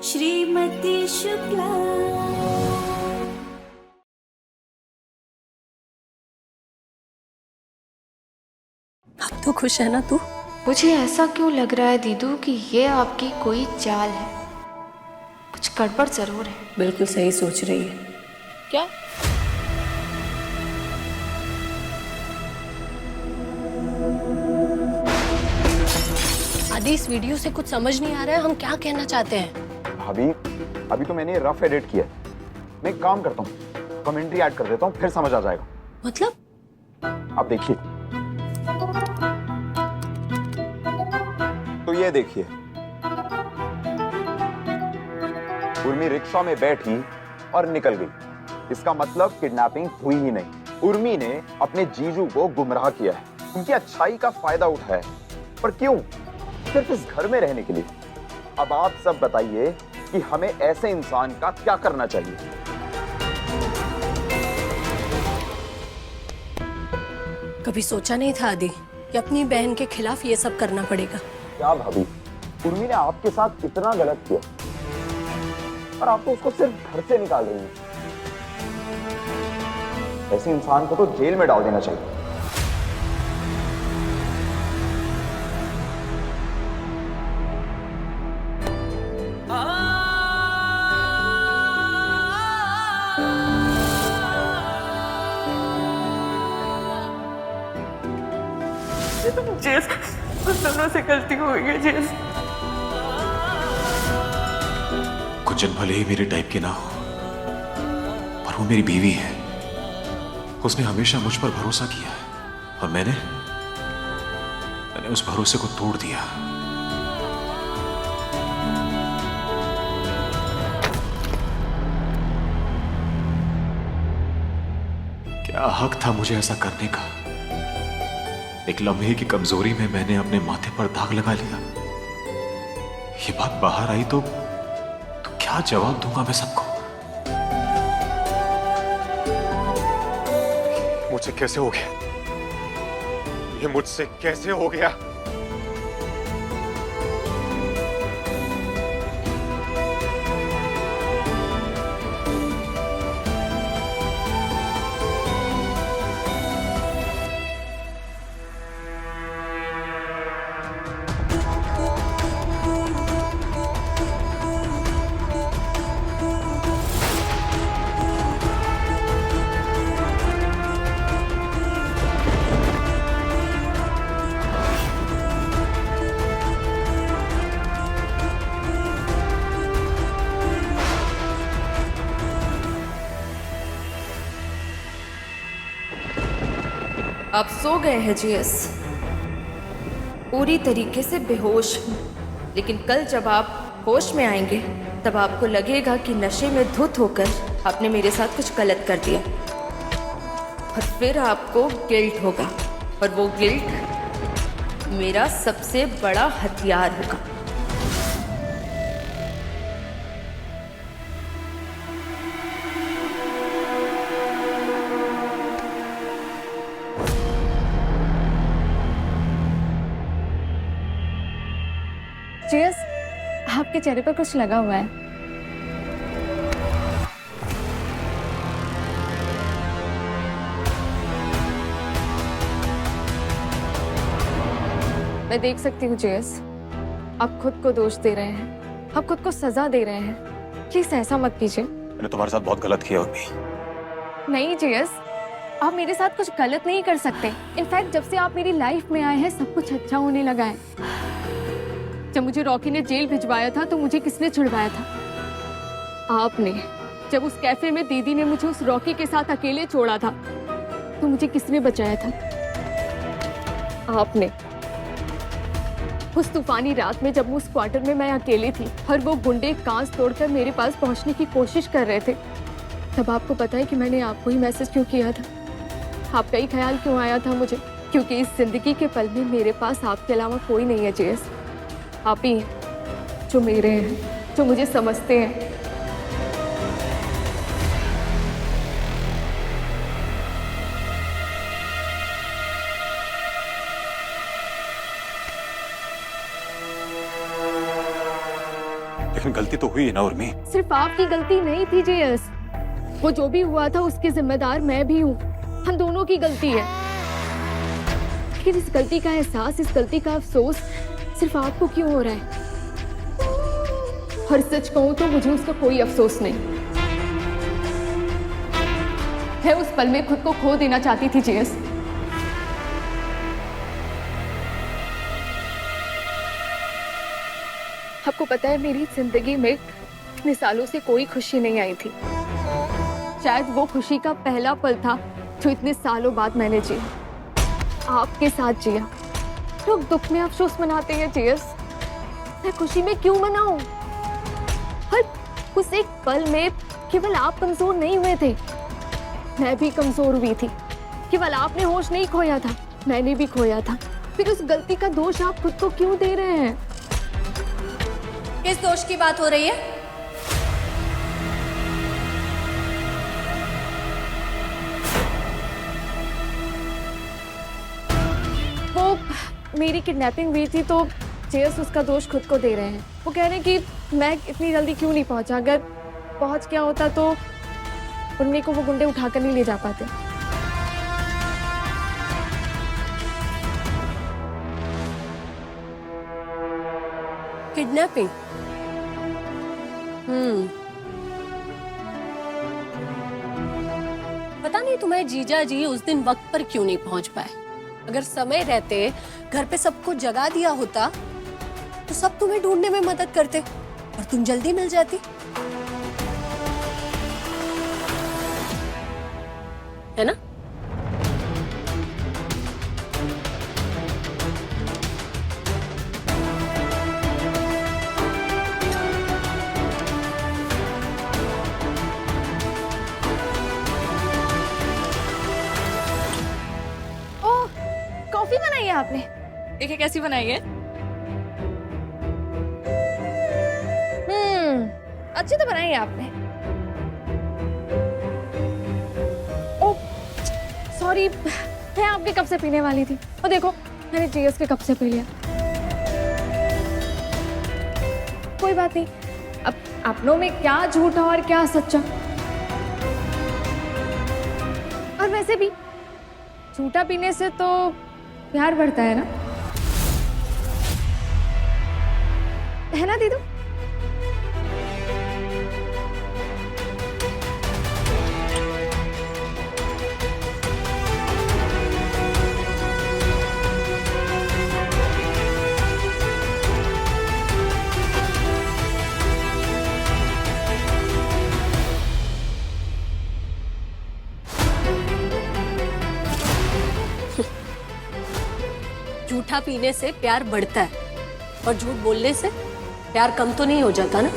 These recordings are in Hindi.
श्रीमती शुक्ला। अब तो खुश है ना तू? मुझे ऐसा क्यों लग रहा है दीदू कि ये आपकी कोई चाल है, कुछ गड़बड़ जरूर है। बिल्कुल सही सोच रही है। क्या? आदि, इस वीडियो से कुछ समझ नहीं आ रहा है, हम क्या कहना चाहते हैं? भाभी, अभी तो मैंने रफ एडिट किया है। मैं एक काम करता हूँ, कमेंट्री ऐड कर देता हूँ, फिर समझ आ जाएगा। मतलब? अब देखिए, तो ये देखिए, उर्मी रिक्शा में बैठी और निकल गई। इसका मतलब किडनैपिंग हुई ही नहीं। उर्मी ने अपने जीजू को गुमराह किया है, उनकी अच्छाई का फायदा उठाया है। पर क्यों? सिर्फ इस घर में रहने के लिए। अब आप सब बताइए कि हमें ऐसे इंसान का क्या करना चाहिए? कभी सोचा नहीं था आदि कि अपनी बहन के खिलाफ ये सब करना पड़ेगा। क्या भाभी, उर्मी ने आपके साथ इतना गलत किया और आप तो उसको सिर्फ घर से निकाल रही हैं। ऐसे इंसान को तो जेल में डाल देना चाहिए। जेस, उस दोनों से गलती हो गई है जेस। कुंजन भले ही मेरे टाइप की ना हो, पर वो मेरी बीवी है। उसने हमेशा मुझ पर भरोसा किया है और मैंने उस भरोसे को तोड़ दिया। क्या हक था मुझे ऐसा करने का? एक लम्हे की कमजोरी में मैंने अपने माथे पर दाग लगा लिया। ये बात बाहर आई तो क्या जवाब दूंगा मैं सबको? मुझसे कैसे हो गया? ये मुझसे कैसे हो गया? आप सो गए हैं जीएस, पूरी तरीके से बेहोश हूँ। लेकिन कल जब आप होश में आएंगे तब आपको लगेगा कि नशे में धुत होकर आपने मेरे साथ कुछ गलत कर दिया, और फिर आपको गिल्ट होगा, और वो गिल्ट मेरा सबसे बड़ा हथियार होगा। जीएस, आपके चेहरे पर कुछ लगा हुआ है। मैं देख सकती हूँ जीएस, आप खुद को दोष दे रहे हैं, आप खुद को सजा दे रहे हैं। प्लीज ऐसा मत कीजिए। मैंने तुम्हारे साथ बहुत गलत किया उर्मी। नहीं जीएस, आप मेरे साथ कुछ गलत नहीं कर सकते। इनफैक्ट जब से आप मेरी लाइफ में आए हैं सब कुछ अच्छा होने लगा है। जब मुझे रॉकी ने जेल भिजवाया था तो मुझे किसने छुड़वाया था? आपने। जब उस कैफे में दीदी ने मुझे उस रॉकी के साथ अकेले छोड़ा था तो मुझे किसने बचाया था? आपने। उस तूफानी रात में जब उस क्वार्टर में मैं अकेली थी और वो गुंडे कांच तोड़कर मेरे पास पहुंचने की कोशिश कर रहे थे, तब आपको पता है कि मैंने आपको ही मैसेज क्यों किया था? आपका ही ख्याल क्यों आया था मुझे? क्योंकि इस जिंदगी के पल में मेरे पास आपके अलावा कोई नहीं है जेस। आप ही हैं जो मेरे हैं, जो मुझे समझते हैं। लेकिन गलती तो हुई है ना उर्मी। सिर्फ आपकी गलती नहीं थी जेएस, वो जो भी हुआ था उसकी जिम्मेदार मैं भी हूँ। हम दोनों की गलती है, लेकिन इस गलती का एहसास, इस गलती का अफसोस सिर्फ आपको क्यों हो रहा है? और सच कहूं तो मुझे उसका कोई अफसोस नहीं। मैं उस पल में खुद को खो देना चाहती थी जेएस। आपको पता है मेरी जिंदगी में इतने सालों से कोई खुशी नहीं आई थी। शायद वो खुशी का पहला पल था जो इतने सालों बाद मैंने जिया, आपके साथ जिया। लोग दुख में अफसोस मनाते हैं जेएस, मैं खुशी में क्यों मनाऊं? हर उस एक पल में केवल आप कमजोर नहीं हुए थे, मैं भी कमजोर हुई थी। केवल आपने होश नहीं खोया था, मैंने भी खोया था। फिर उस गलती का दोष आप खुद को क्यों दे रहे हैं? किस दोष की बात हो रही है? वो मेरी किडनैपिंग हुई थी तो जेएस उसका दोष खुद को दे रहे हैं। वो कह रहे हैं कि मैं इतनी जल्दी क्यों नहीं पहुंचा, अगर पहुंच गया होता तो उर्मी को वो गुंडे उठाकर नहीं ले जा पाते। किडनैपिंग? पता नहीं तुम्हारे जीजा जी उस दिन वक्त पर क्यों नहीं पहुंच पाए। अगर समय रहते घर पे सबको जगा दिया होता तो सब तुम्हें ढूंढने में मदद करते और तुम जल्दी मिल जाती, है ना? ओह, कॉफी बनाई है आपने? देखिए कैसी बनाई है। अच्छी तो बनाई है आपने। ओह सॉरी, मैं आपके कप से पीने वाली थी। और देखो मैंने जेएस के कप से पी लिया। कोई बात नहीं, अब अपनों में क्या झूठा और क्या सच्चा। और वैसे भी झूठा पीने से तो प्यार बढ़ता है ना दीदू? झूठा पीने से प्यार बढ़ता है और झूठ बोलने से प्यार कम तो नहीं हो जाता ना।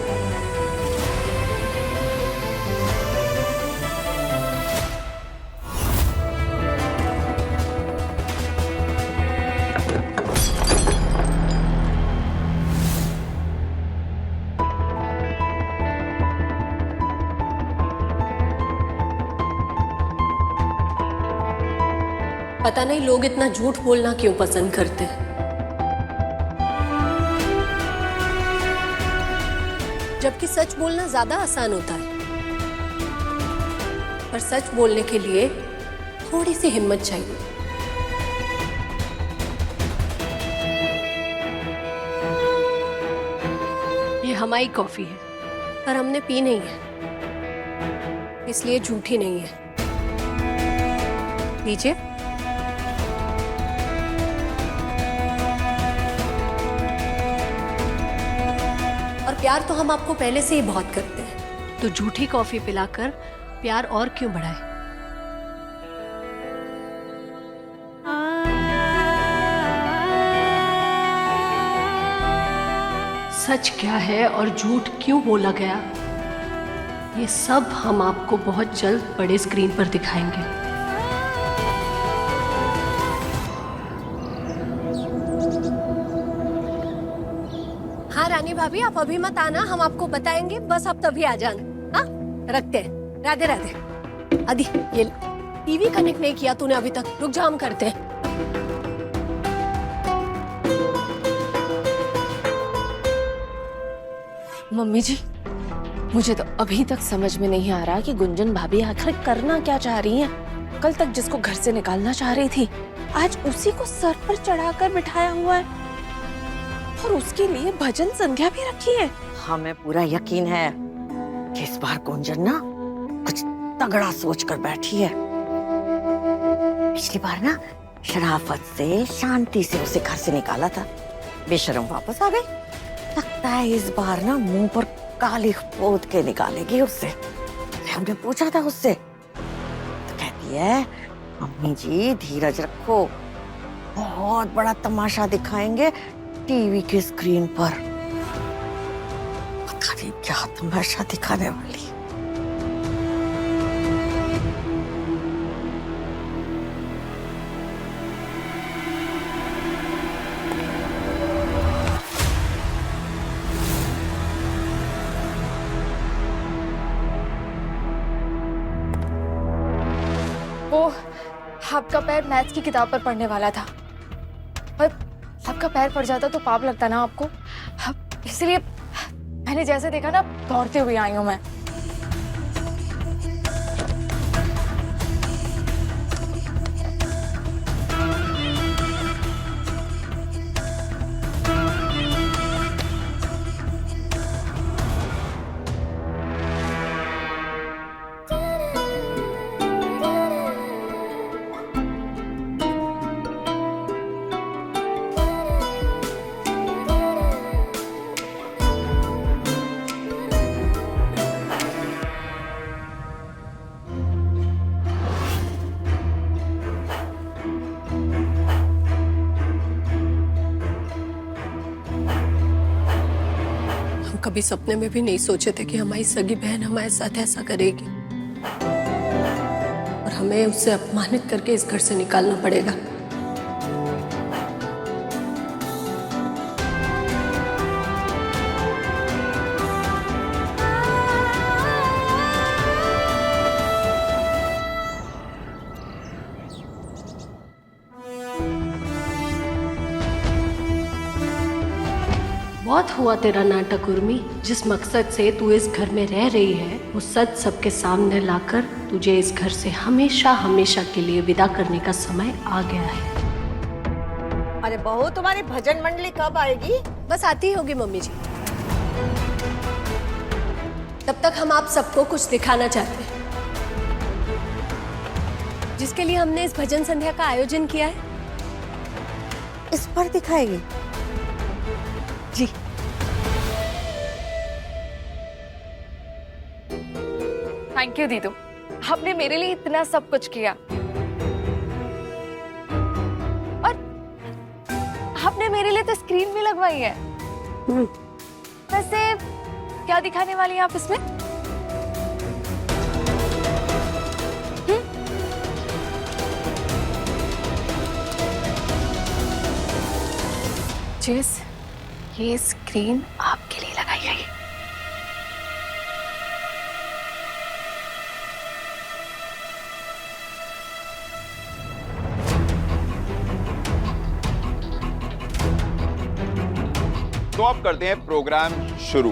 पता नहीं लोग इतना झूठ बोलना क्यों पसंद करते हैं। जबकि सच बोलना ज्यादा आसान होता है, पर सच बोलने के लिए थोड़ी सी हिम्मत चाहिए। ये हमारी कॉफी है, पर हमने पी नहीं है, इसलिए झूठी नहीं है। लीजिए। और प्यार तो हम आपको पहले से ही बहुत करते हैं, तो झूठी कॉफी पिलाकर प्यार और क्यों बढ़ाए। सच क्या है और झूठ क्यों बोला गया, ये सब हम आपको बहुत जल्द बड़े स्क्रीन पर दिखाएंगे। हाँ रानी भाभी, आप अभी मत आना, हम आपको बताएंगे, बस आप तभी आ जाना। हाँ रखते हैं। राधे राधे। आदि ये टीवी कनेक्ट नहीं किया तूने अभी तक, रुक जा हम करते हैं। मम्मी जी, मुझे तो अभी तक समझ में नहीं आ रहा कि गुंजन भाभी आखिर करना क्या चाह रही हैं। कल तक जिसको घर से निकालना चाह रही थी, आज उसी को सर पर चढ़ाकर बिठाया हुआ है और उसके लिए भजन संध्या भी रखी है। हमें पूरा यकीन है कि इस बार गुंजन ना कुछ तगड़ा सोच कर बैठी है। पिछली बार ना शराफत से शांति से उसे घर से निकाला था, बेशरम वापस आ गई। लगता है इस बार ना मुंह पर काली पोत के निकालेगी उससे। हमने पूछा था उससे तो कहती है, अम्मी जी धीरज रखो, बहुत बड़ा तमाशा दिखाएंगे टीवी के स्क्रीन पर। पता नहीं क्या तमाशा दिखाने वाली। वो आपका पैर मैथ्स की किताब पर पड़ने वाला था और आपका पैर पड़ जाता तो पाप लगता ना आपको, इसलिए मैंने जैसे देखा ना दौड़ते हुए आई हूँ मैं। कभी सपने में भी नहीं सोचे थे कि हमारी सगी बहन हमारे साथ ऐसा करेगी और हमें उससे अपमानित करके इस घर से निकालना पड़ेगा। बहुत हुआ तेरा नाटक उर्मी। जिस मकसद से तू इस घर में रह रही है वो सच सबके सामने लाकर तुझे इस घर से हमेशा हमेशा के लिए विदा करने का समय आ गया है। अरे बहू, तुम्हारी भजन मंडली कब आएगी? बस आती ही होगी मम्मी जी। तब तक हम आप सबको कुछ दिखाना चाहते हैं, जिसके लिए हमने इस भजन संध्या का आयोजन किया है। इस पर दिखाएगी? जी। थैंक यू दीदू, आपने मेरे लिए इतना सब कुछ किया और आपने मेरे लिए तो स्क्रीन भी लगवाई है। वैसे क्या दिखाने वाली हैं आप इसमें? जेस, ये स्क्रीन आपके लिए लगाई गई है। तो अब करते हैं प्रोग्राम शुरू।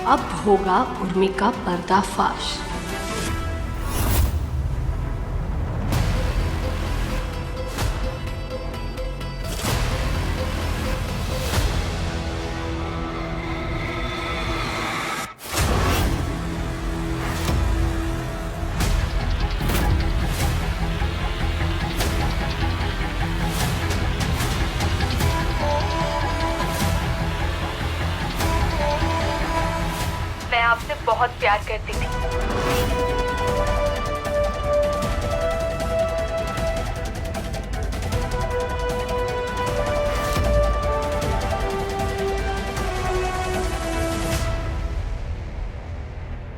अब होगा उर्मी का पर्दाफाश। मैं आपसे बहुत प्यार करती थी,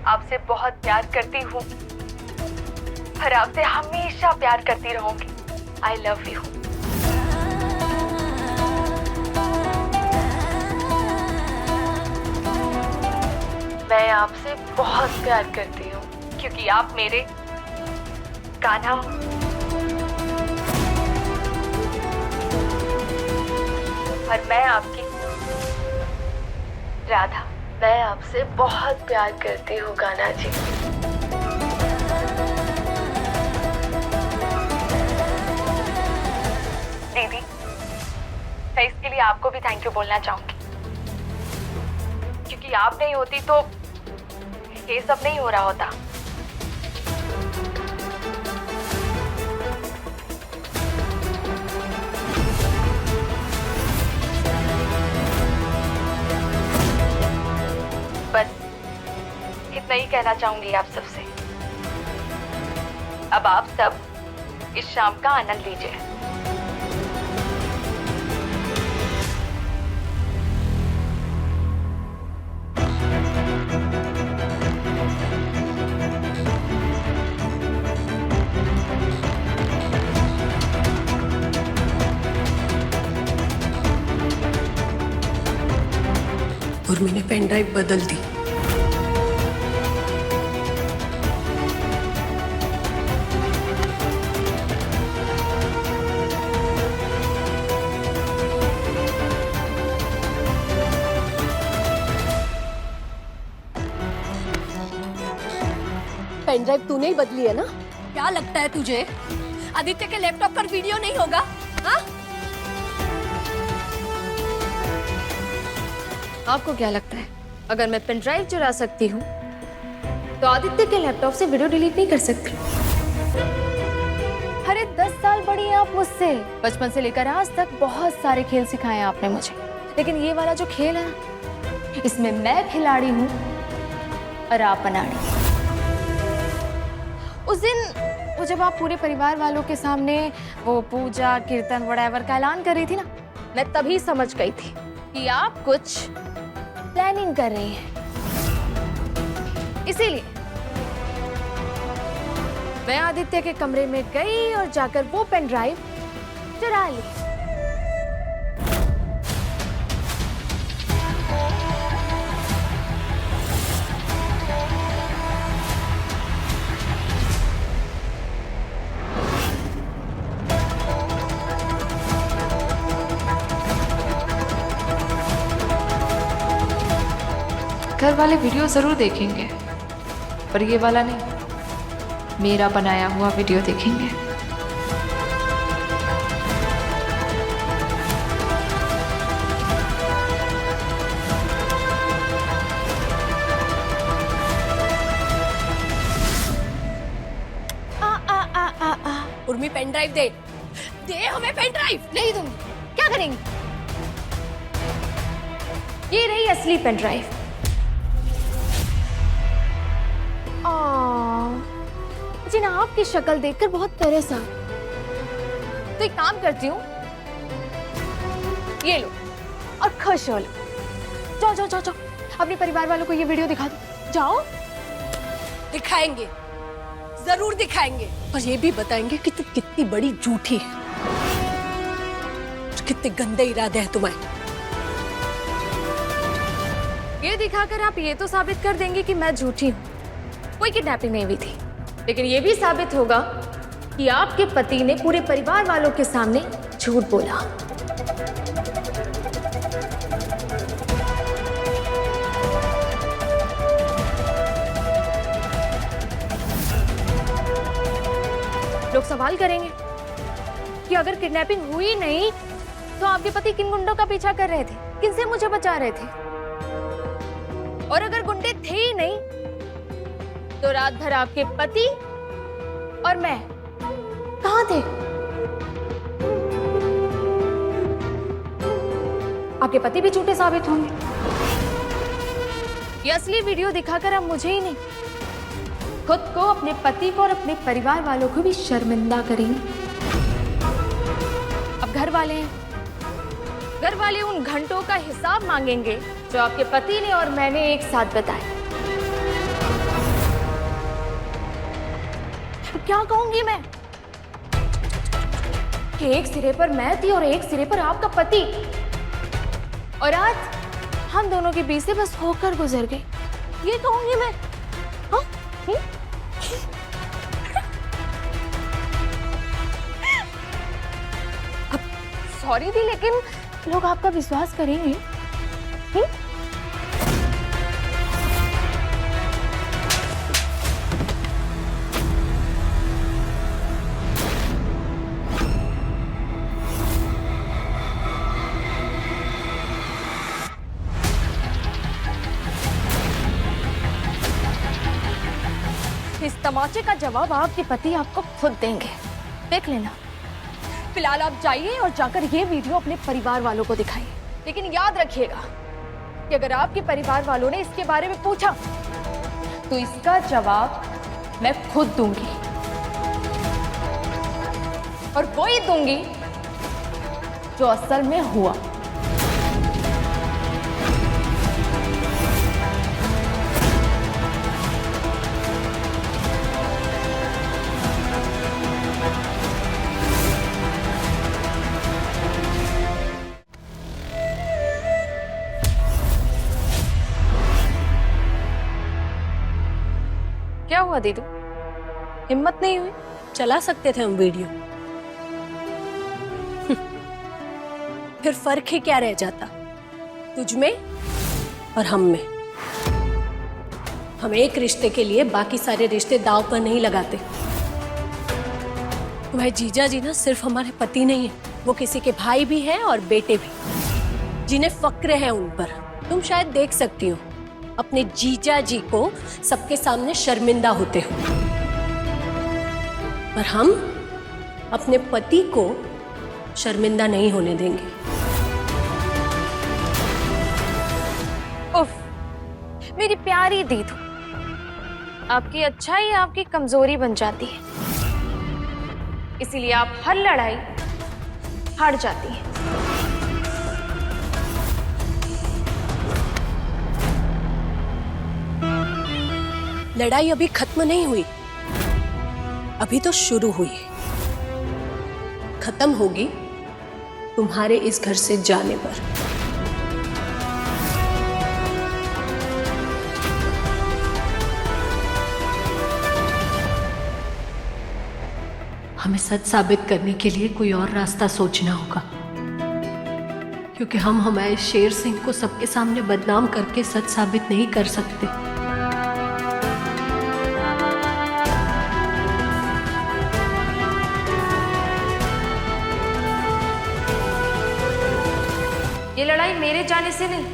आपसे बहुत प्यार करती हूँ और आपसे हमेशा प्यार करती रहूंगी। I love you. मैं आपसे बहुत प्यार करती हूँ क्योंकि आप मेरे कान्हा हो। और मैं आपकी राधा। मैं आपसे बहुत प्यार करती हूँ कान्हा जी। दीदी, मैं इसके लिए आपको भी थैंक यू बोलना चाहूंगी क्योंकि आप नहीं होती तो ये सब नहीं हो रहा होता। बस इतना ही कहना चाहूंगी आप सबसे। अब आप सब इस शाम का आनंद लीजिए। उर्मी ने पेन ड्राइव बदल दी। पेन ड्राइव तूने ही बदली है ना? क्या लगता है तुझे आदित्य के लैपटॉप पर वीडियो नहीं होगा? हाँ? आपको क्या लगता है अगर मैं पेन ड्राइव चुरा सकती हूँ तो आदित्य के लैपटॉप से वीडियो डिलीट नहीं कर सकती? अरे 10 साल बड़ी हैं आप मुझसे। बचपन से लेकर आज तक बहुत सारे खेल सिखाए हैं आपने मुझे, लेकिन ये वाला जो खेल है ना, इसमें मैं खिलाड़ी हूँ और आप अनाड़ी। उस दिन वो जब आप पूरे परिवार वालों के सामने वो पूजा कीर्तन वड़ेवर का ऐलान कर रही थी ना, मैं तभी समझ गई थी कि आप कुछ प्लानिंग कर रही हैं। इसीलिए मैं आदित्य के कमरे में गई और जाकर वो पेन ड्राइव चुरा ली। घर वाले वीडियो जरूर देखेंगे पर ये वाला नहीं, मेरा बनाया हुआ वीडियो देखेंगे। उर्मी पेन ड्राइव दे, दे हमें पेन ड्राइव। नहीं दूंगी। क्या करेंगी? ये रही असली पेन ड्राइव। मुझे ना आपकी शक्ल देखकर बहुत तरस आ, तो एक काम करती हूँ, ये लो और खुश हो लो। जाओ जाओ जाओ जाओ, अपने परिवार वालों को ये वीडियो दिखा दो। जाओ। दिखाएंगे, जरूर दिखाएंगे, और ये भी बताएंगे कि तू कितनी बड़ी झूठी है, कितने गंदे इरादे हैं तुम्हारे। ये दिखाकर आप ये तो साबित कर देंगे कि मैं झूठी हूँ, कोई किडनैपिंग नहीं हुई थी, लेकिन ये भी साबित होगा कि आपके पति ने पूरे परिवार वालों के सामने झूठ बोला। लोग सवाल करेंगे कि अगर किडनैपिंग हुई नहीं तो आपके पति किन गुंडों का पीछा कर रहे थे, किनसे मुझे बचा रहे थे, और अगर गुंडे थे ही नहीं तो रात भर आपके पति और मैं कहां थे? आपके पति भी झूठे साबित होंगे। ये असली वीडियो दिखाकर आप मुझे ही नहीं, खुद को, अपने पति को और अपने परिवार वालों को भी शर्मिंदा करेंगे। अब घर वाले हैं, घर वाले उन घंटों का हिसाब मांगेंगे जो आपके पति ने और मैंने एक साथ बताया। क्या कहूंगी मैं कि एक सिरे पर मैं थी और एक सिरे पर आपका पति, और आज हम दोनों के बीच से बस होकर गुजर गई। ये कहूंगी मैं? हाँ? सॉरी दी, लेकिन लोग आपका विश्वास करेंगे? इस तमाचे का जवाब आपके पति आपको खुद देंगे, देख लेना। फिलहाल आप जाइए और जाकर ये वीडियो अपने परिवार वालों को दिखाइए, लेकिन याद रखिएगा कि अगर आपके परिवार वालों ने इसके बारे में पूछा तो इसका जवाब मैं खुद दूंगी, और वो ही दूंगी जो असल में हुआ। क्या हुआ दीदू, हिम्मत नहीं हुई? चला सकते थे हम वीडियो, फिर फर्क ही क्या रह जाता तुझ में और हम में। हम एक रिश्ते के लिए बाकी सारे रिश्ते दांव पर नहीं लगाते। तुम्हारे जीजा जी ना सिर्फ हमारे पति नहीं है, वो किसी के भाई भी हैं और बेटे भी, जिन्हें फक्र है उन पर। तुम शायद देख सकती हो अपने जीजा जी को सबके सामने शर्मिंदा होते हो, पर हम अपने पति को शर्मिंदा नहीं होने देंगे। उफ, मेरी प्यारी दीदू, आपकी अच्छाई आपकी कमजोरी बन जाती है, इसीलिए आप हर लड़ाई हार जाती हैं। लड़ाई अभी खत्म नहीं हुई, अभी तो शुरू हुई है। खत्म होगी तुम्हारे इस घर से जाने पर। हमें सच साबित करने के लिए कोई और रास्ता सोचना होगा, क्योंकि हम हमारे शेर सिंह को सबके सामने बदनाम करके सच साबित नहीं कर सकते। ये लड़ाई मेरे जाने से नहीं,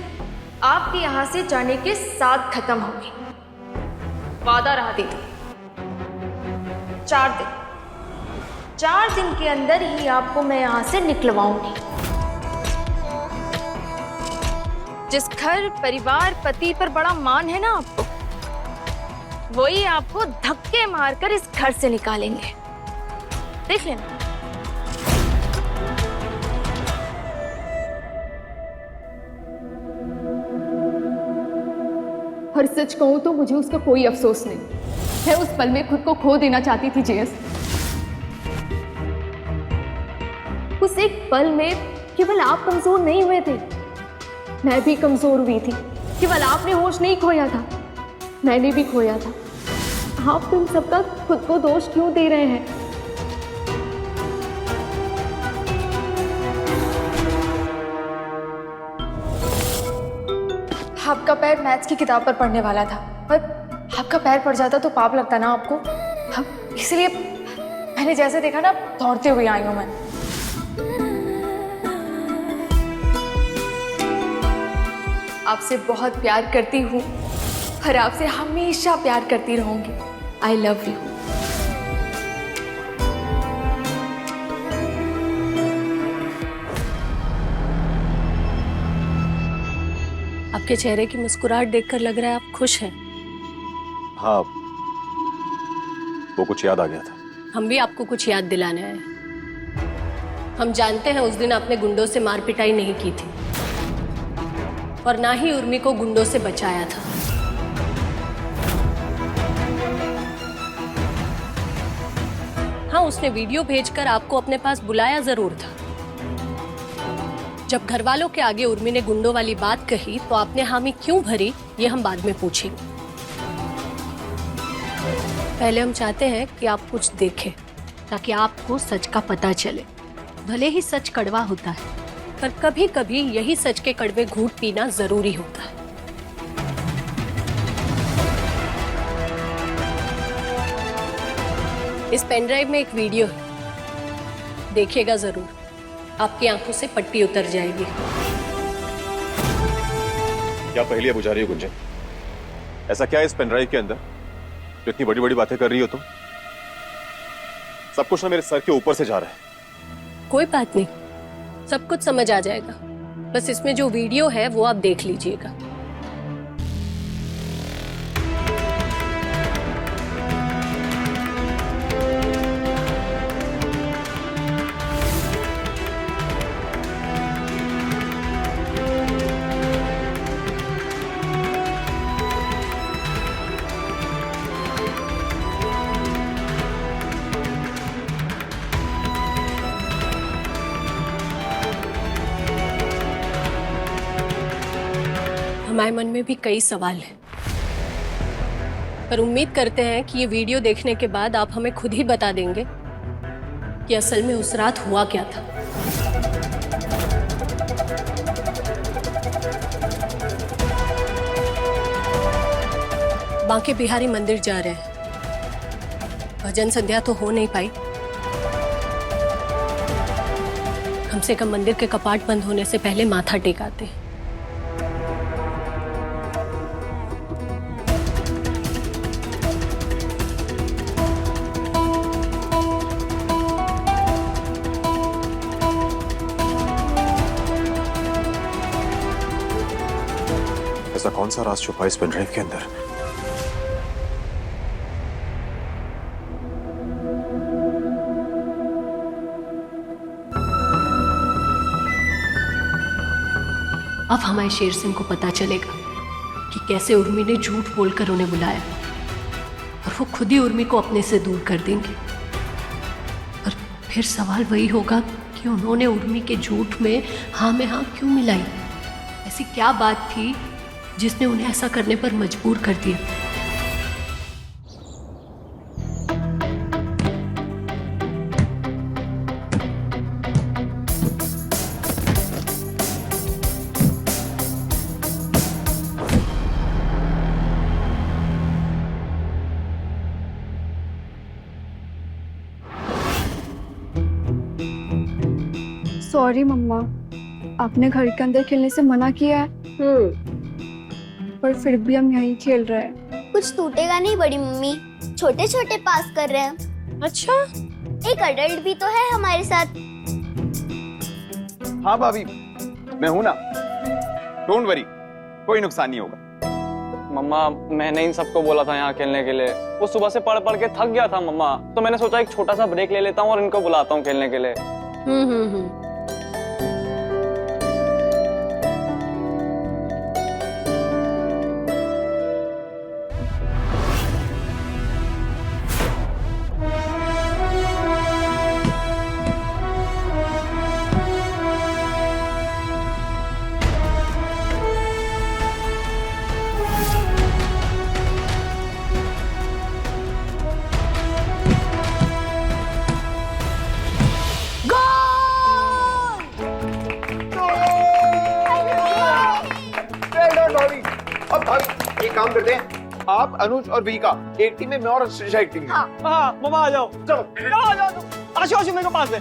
आपके यहाँ से जाने के साथ खत्म होगी। वादा रहा दीदी। 4 दिन के अंदर ही आपको मैं यहाँ से निकलवाऊंगी। जिस घर, परिवार, पति पर बड़ा मान है ना आपको, वही आपको धक्के मारकर इस घर से निकालेंगे, देख लेना। और सच कहूं तो मुझे उसका कोई अफसोस नहीं। मैं उस पल में खुद को खो देना चाहती थी जेएस। उस एक पल में केवल आप कमजोर नहीं हुए थे, मैं भी कमजोर हुई थी। केवल आपने होश नहीं खोया था, मैंने भी खोया था। आप तुम सबका खुद को दोष क्यों दे रहे हैं? आपका पैर मैथ्स की किताब पर पढ़ने वाला था, पर आपका पैर पड़ जाता तो पाप लगता ना आपको। इसलिए मैंने जैसे देखा ना, दौड़ते हुए आई हूं मैं। आपसे बहुत प्यार करती हूँ और आपसे हमेशा प्यार करती रहूंगी। I love you. आपके चेहरे की मुस्कुराहट देखकर लग रहा है आप खुश हैं। हाँ, वो कुछ याद आ गया था। हम भी आपको कुछ याद दिलाने आए। हम जानते हैं उस दिन आपने गुंडों से मार पिटाई नहीं की थी और ना ही उर्मी को गुंडों से बचाया था। हाँ, उसने वीडियो भेजकर आपको अपने पास बुलाया जरूर था। जब घर वालों के आगे उर्मी ने गुंडों वाली बात कही तो आपने हामी क्यों भरी, ये हम बाद में पूछेंगे। पहले हम चाहते हैं कि आप कुछ देखें ताकि आपको सच का पता चले। भले ही सच कड़वा होता है, पर कभी कभी यही सच के कड़वे घूंट पीना जरूरी होता है। इस पेन ड्राइव में एक वीडियो है, देखिएगा जरूर, आपकी आंखों से पट्टी उतर जाएगी। क्या पहेलियां बुझा रही हो गुंजन? ऐसा क्या है इस पेनड्राइव के अंदर जो इतनी बड़ी बड़ी बातें कर रही हो तुम? सब कुछ ना मेरे सर के ऊपर से जा रहा है। कोई बात नहीं, सब कुछ समझ आ जाएगा। बस इसमें जो वीडियो है वो आप देख लीजिएगा। हमारे मन में भी कई सवाल हैं, पर उम्मीद करते हैं कि ये वीडियो देखने के बाद आप हमें खुद ही बता देंगे कि असल में उस रात हुआ क्या था। बांके बिहारी मंदिर जा रहे हैं। भजन संध्या तो हो नहीं पाई, कम से कम मंदिर के कपाट बंद होने से पहले माथा टेकाते हैं। ऐसा कौन सा राज छुपा इस पेनड्राइव के अंदर? अब हमारे शेर सिंह को पता चलेगा कि कैसे उर्मी ने झूठ बोलकर उन्हें बुलाया, और वो खुद ही उर्मी को अपने से दूर कर देंगे। और फिर सवाल वही होगा कि उन्होंने उर्मी के झूठ में हाँ में हाँ क्यों मिलाई? ऐसी क्या बात थी जिसने उन्हें ऐसा करने पर मजबूर कर दिया? सॉरी मम्मा, आपने घर के अंदर खेलने से मना किया है, पर फिर भी हम यहीं खेल रहे हैं। कुछ टूटेगा नहीं बड़ी मम्मी, छोटे छोटे पास कर रहे हैं। अच्छा, एक अडल्ट भी तो है हमारे साथ। हाँ भाभी, मैं हूं ना, डोंट वरी, कोई नुकसान नहीं होगा। मम्मा, मैंने इन सबको बोला था यहाँ खेलने के लिए। वो सुबह से पढ़ पढ़ के थक गया था मम्मा, तो मैंने सोचा एक छोटा सा ब्रेक ले लेता हूँ और इनको बुलाता हूँ खेलने के लिए। अब भाभी एक काम करते हैं, आप अनुज और वी का एक टीम में, मैं और श्रीषा एक टीम में। हाँ मम्मा आ जाओ, चलो आ जाओ। आशु आशु मेरे को पास दे।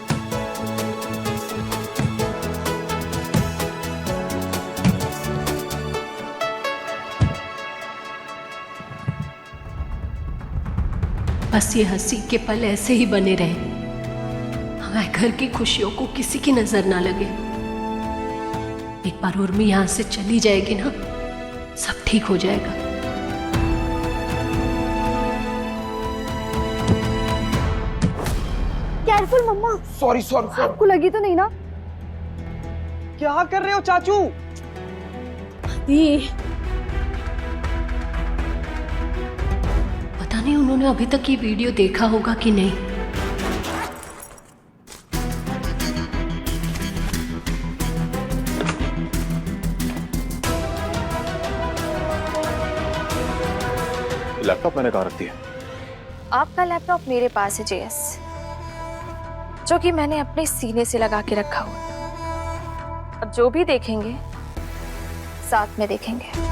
बस ये हंसी के पल ऐसे ही बने रहे, हमारे घर की खुशियों को किसी की नजर ना लगे। एक बार उर्मी यहां से चली जाएगी ना, सब ठीक हो जाएगा। केयरफुल मम्मा। Sorry sorry. आपको लगी तो नहीं ना? क्या कर रहे हो चाचू? पता नहीं उन्होंने अभी तक ये वीडियो देखा होगा कि नहीं। लैपटॉप मैंने कहाँ रख दिया? आपका लैपटॉप मेरे पास है जेएस, जो कि मैंने अपने सीने से लगा के रखा हुआ। अब जो भी देखेंगे साथ में देखेंगे।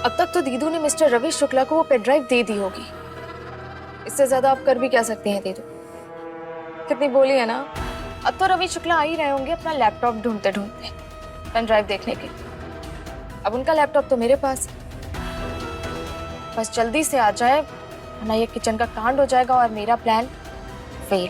अब तक तो दीदू ने मिस्टर रवि शुक्ला को वो पेन ड्राइव दे दी होगी। इससे ज्यादा आप कर भी क्या सकती हैं दीदू? कितनी बोली है ना, अब तो रवि शुक्ला आ ही रहे होंगे अपना लैपटॉप ढूंढते ढूंढते पेन ड्राइव देखने के। अब उनका लैपटॉप तो मेरे पास, बस जल्दी से आ जाए वरना ये किचन का कांड हो जाएगा और मेरा प्लान फेल।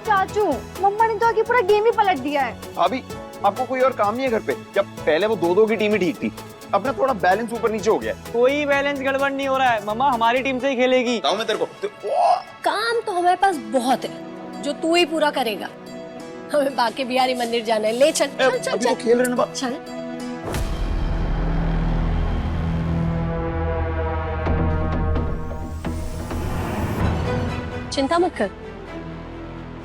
चाचू, मम्मा ने तो आगे पूरा गेम ही पलट दिया है। अभी आपको कोई और काम नहीं है घर पे? जब पहले वो दो की टीम ही ठीक थी, अब ना थोड़ा बैलेंस ऊपर नीचे हो गया है। कोई बैलेंस गड़बड़ नहीं हो रहा है, मम्मा हमारी टीम से ही खेलेगी। बताऊं मैं तेरे को काम तो हमारे पास बहुत है जो तू ही पूरा करेगा। हमें बाके बिहारी मंदिर जाना है। ले चल चल चल अभी तो खेल रहे हैं ना। चल। चिंता मत कर,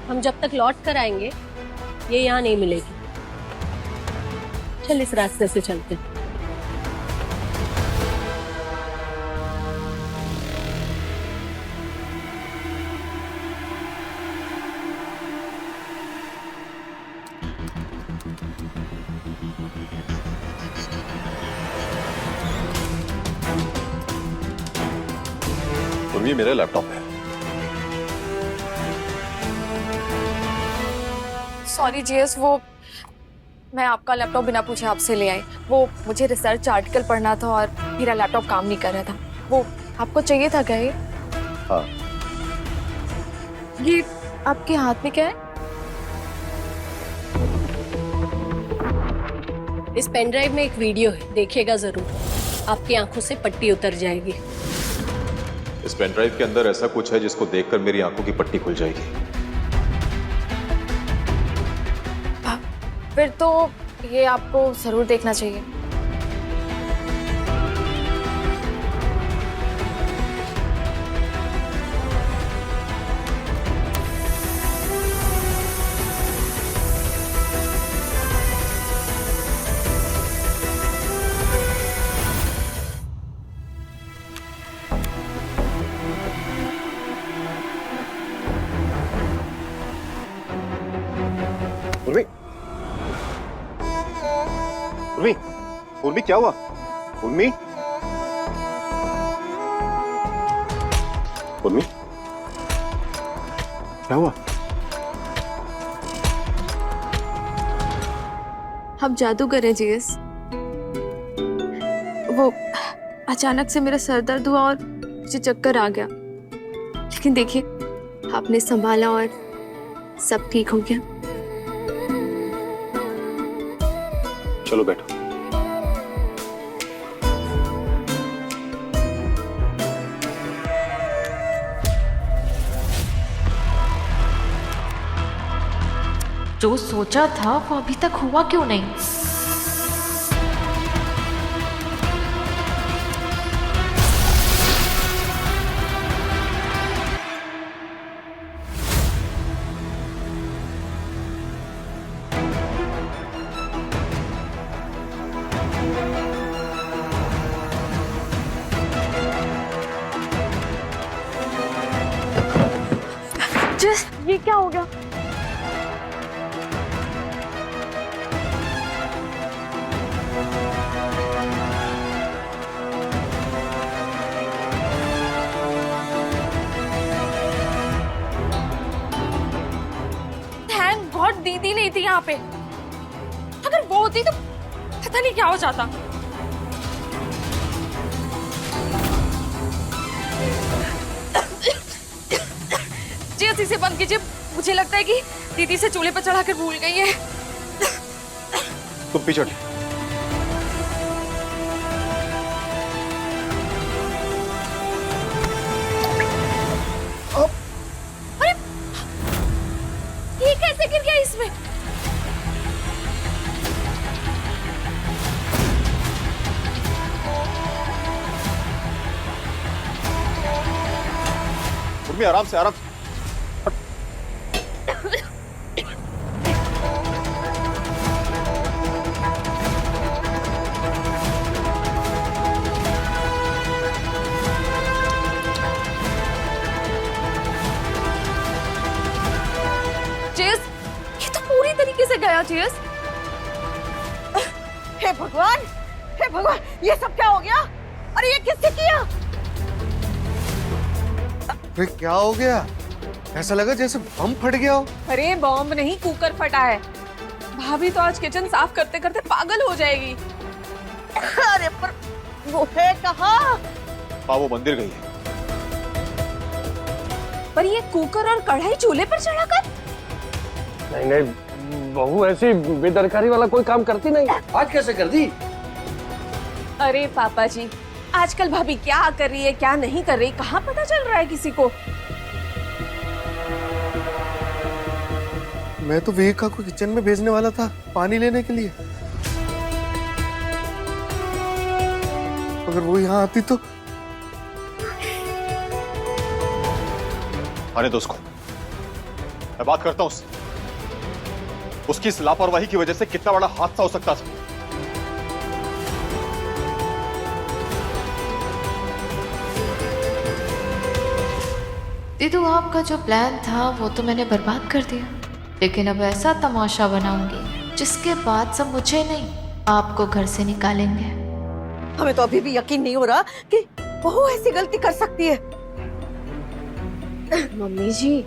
हम जब तक लौट कर आएंगे ये यहाँ नहीं मिलेगी। चल इस रास्ते से चलते हैं। और ये मेरा लैपटॉप है। सॉरी जेएस, वो मैं आपका लैपटॉप बिना पूछे आपसे ले आई। वो मुझे रिसर्च आर्टिकल पढ़ना था और मेरा लैपटॉप काम नहीं कर रहा था। वो आपको चाहिए था क्या ये? हाँ। ये आपके हाथ में क्या है? इस पेन ड्राइव में एक वीडियो है, देखिएगा जरूर, आपकी आंखों से पट्टी उतर जाएगी। इस पेन ड्राइव के अंदर ऐसा कुछ है जिसको देखकर मेरी आंखों की पट्टी खुल जाएगी। फिर तो ये आपको जरूर देखना चाहिए। उर्मी, उर्मी, उर्मी क्या हुआ? उर्मी, उर्मी, क्या हुआ? हम जादूगर हैं जेएस। वो अचानक से मेरा सर दर्द हुआ और मुझे चक्कर आ गया, लेकिन देखिए आपने संभाला और सब ठीक हो गया। चलो बैठो। जो सोचा था वो अभी तक हुआ क्यों नहीं? ये क्या हो गया? थैंक गॉड दीदी नहीं थी यहाँ पे। अगर वो होती तो पता नहीं क्या हो जाता। जी से बंद कीजिए, मुझे लगता है कि दीदी से चूल्हे पर चढ़ाकर भूल गई है। तुम पीछे हटो। उर्मी आराम से आराम से। चेस, ये तो पूरी तरीके से गया चेस। हे भगवान, हे भगवान, ये सब क्या हो गया? अरे ये किससे किया? अरे क्या हो गया? ऐसा लगा जैसे बम फट गया हो। अरे बॉम्ब नहीं, कुकर फटा है। भाभी तो आज किचन साफ करते करते पागल हो जाएगी। अरे पर वो है कहाँ? वो मंदिर गई है। पर ये कुकर और कढ़ाई चूल्हे पर चढ़ाकर? नहीं नहीं, बहू ऐसी बेदरकारी वाला कोई काम करती नहीं। आज कैसे कर दी? अरे पापा जी, आजकल भाभी क्या कर रही है क्या नहीं कर रही कहाँ पता चल रहा है किसी को। मैं तो विवेका को किचन में भेजने वाला था पानी लेने के लिए। अगर वो यहाँ आती तो। आने दो उसको, मैं बात करता हूं उससे। उसकी इस लापरवाही की वजह से कितना बड़ा हादसा हो सकता था। दीदू, आपका जो प्लान था वो तो मैंने बर्बाद कर दिया, लेकिन अब ऐसा तमाशा बनाऊंगी जिसके बाद सब मुझे नहीं आपको घर से निकालेंगे। हमें तो अभी भी यकीन नहीं हो रहा कि बहू ऐसी गलती कर सकती है। मम्मी जी,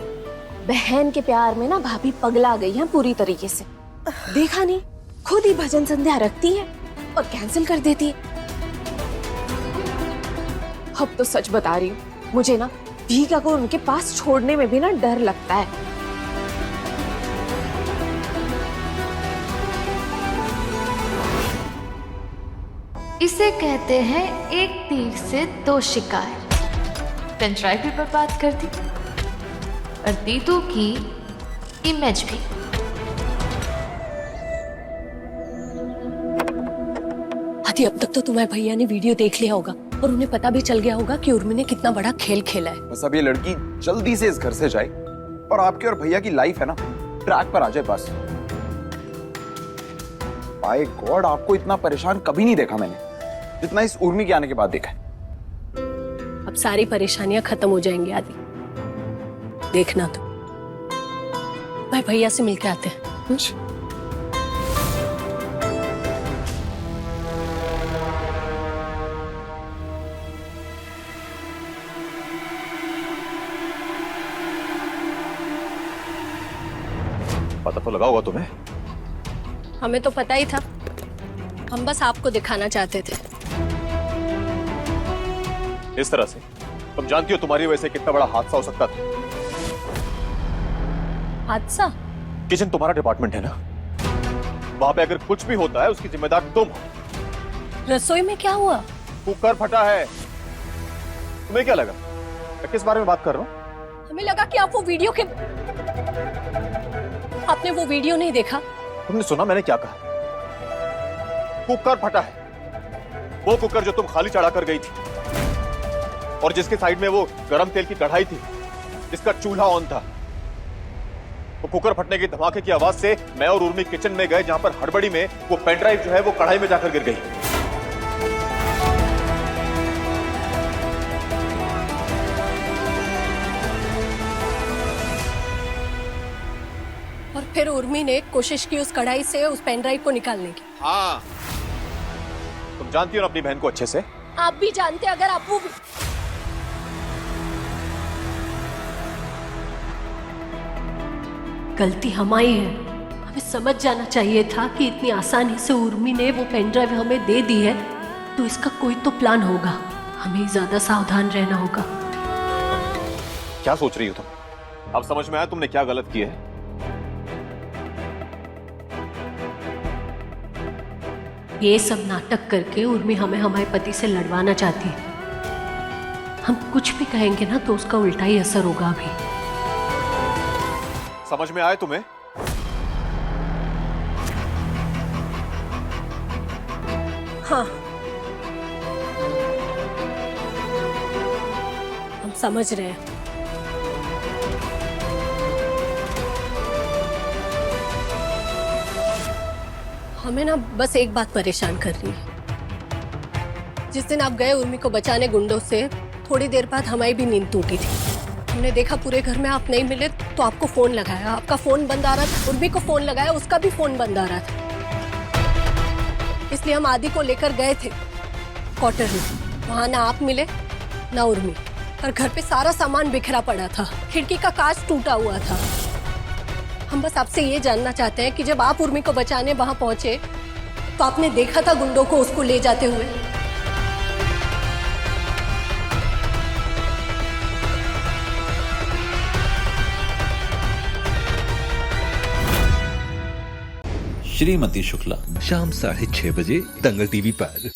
बहन के प्यार में ना भाभी पगला गई है पूरी तरीके से। देखा नहीं, खुद ही भजन संध्या रखती है और कैंसिल कर देती है। अब तो सच बता रही हूँ, मुझे ना भीगा को उनके पास छोड़ने में भी ना डर लगता है। इसे कहते हैं एक तीर से दो शिकार। पेन ड्राइव भी बर्बाद कर दी और दीदू की इमेज भी। आदि, अब तक तो तुम्हारे भैया ने वीडियो देख लिया होगा और उन्हें पता भी चल गया होगा कि उर्मी ने कितना बड़ा खेल खेला है। बस अब ये लड़की जल्दी से इस घर से जाए और आपके और भैया की लाइफ है ना ट्रैक पर आ जाए बस। बाय गॉड, आपको इतना परेशान कभी नहीं देखा मैंने जितना इस उर्मी के आने के बाद देखा है। अब सारी परेशानियां खत्म हो जाएंगी आदि, देखना तो। भाई भैया से मिलके आते हैं। पता तो लगा होगा तुम्हें। हमें तो पता ही था, हम बस आपको दिखाना चाहते थे। इस तरह से तुम जानती हो तुम्हारी वजह से कितना बड़ा हादसा हो सकता था। हादसा? किचन तुम्हारा डिपार्टमेंट है ना, वहां पे अगर कुछ भी होता है उसकी जिम्मेदार तुम हो। रसोई में क्या हुआ? कुकर फटा है। तुम्हें क्या लगा मैं किस बारे में बात कर रहा हूँ? हमें लगा कि आप वो वीडियो के आपने वो वीडियो नहीं देखा। तुमने सुना मैंने क्या कहा? कुकर फटा है। वो कुकर जो तुम खाली चढ़ा कर गई थी और जिसके साइड में वो गरम तेल की कढ़ाई थी, जिसका चूल्हा ऑन था। वो कुकर फटने के धमाके की आवाज से मैं और उर्मी किचन में गए, जहां पर हड़बड़ी में वो पेन ड्राइव जो है वो कढ़ाई में जाकर गिर गई। और फिर उर्मी ने कोशिश की उस कढ़ाई से उस पेन ड्राइव को निकालने की। हाँ, तुम जानती हो ना अपनी बहन को अच्छे से। आप भी जानते, अगर आप वो गलती हमारी है। हमें समझ जाना चाहिए था कि इतनी आसानी से उर्मी ने वो पेन ड्राइव हमें दे दी है, तो इसका कोई तो प्लान होगा। हमें ज्यादा सावधान रहना होगा। क्या सोच रही हो तुम? अब समझ में आया तुमने क्या गलत किया है? ये सब नाटक करके उर्मी हमें हमारे पति से लड़वाना चाहती है। हम कुछ भी कहेंगे ना तो उसका उल्टा ही असर होगा। अभी समझ में आया तुम्हें? हाँ, हम समझ रहे हैं। हमें ना बस एक बात परेशान कर रही है। जिस दिन आप गए उर्मी को बचाने गुंडों से, थोड़ी देर बाद हमारी भी नींद टूटी थी। हमने देखा पूरे घर में आप नहीं मिले तो आपको फोन लगाया, आपका फोन बंद आ रहा था। उर्मी को फोन लगाया, उसका भी फोन बंद आ रहा था। इसलिए हम आदि को लेकर गए थे क्वार्टर में। वहां ना आप मिले ना उर्मी, और घर पे सारा सामान बिखरा पड़ा था, खिड़की का कांच टूटा हुआ था। हम बस आपसे ये जानना चाहते हैं कि जब आप उर्मी को बचाने वहां पहुंचे तो आपने देखा था गुंडों को उसको ले जाते हुए? श्रीमती शुक्ला शाम 6:30 बजे दंगल टीवी पर।